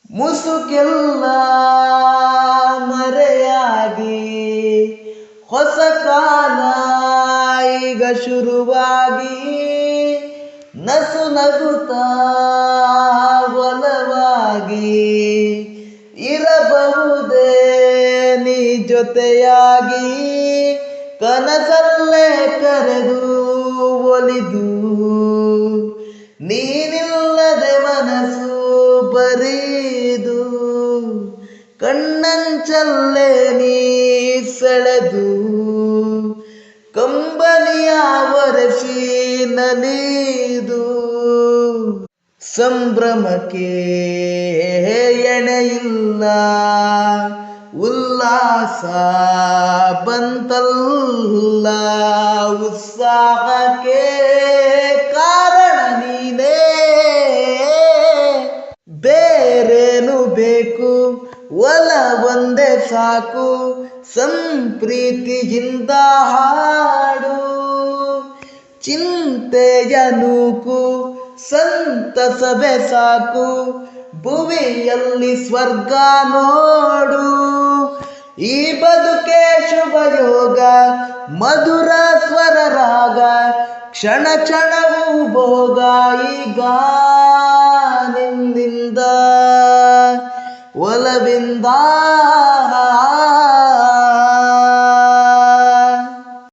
ಮುಸುಕೆಲ್ಲ ಮರೆಯಾಗಿ ಹೊಸ ಕಾಲ ಈಗ ಶುರುವಾಗಿ ನಸು ನಗುತ್ತಾ ಒಲವಾಗಿ ಇರಬಹುದೇ ನೀ ಜೊತೆಯಾಗಿ ಕನಸಲ್ಲೇ ಕರೆದು ಒಲಿದು ನೀನಿಲ್ಲದೆ ಮನಸ್ಸು ಬರೀದು ಕಣ್ಣಂಚಲ್ಲೇ ನೀ ಸೆಳೆದು ಕಂಬನಿಯ ಒರೆಸಿ ನಲಿದು ಸಂಭ್ರಮಕ್ಕೆ ಎಣೆಯಿಲ್ಲ ಉಲ್ಲಾಸ ಬಂತಲ್ಲ ಉತ್ಸಾಹಕ್ಕೆ ಕಾರಣ ನೀನೇ ಬೇರೇನು ಬೇಕು ಒಲ ಒಂದೇ ಸಾಕು ಸಂಪ್ರೀತಿಯಿಂದ ಹಾಡು ಚಿಂತೆಯ ನೂಕು ಸಂತಸವೇ ಸಾಕು ಭುವಿಯಲ್ಲಿ ಸ್ವರ್ಗ ನೋಡು ಈ ಬದುಕೆ ಶುಭ ಯೋಗ ಮಧುರ ಸ್ವರ ರಾಗ ಕ್ಷಣ ಕ್ಷಣವೂ ಭೋಗ ಈಗ ನಿನ್ನಿಂದ ಒಲವಿಂದ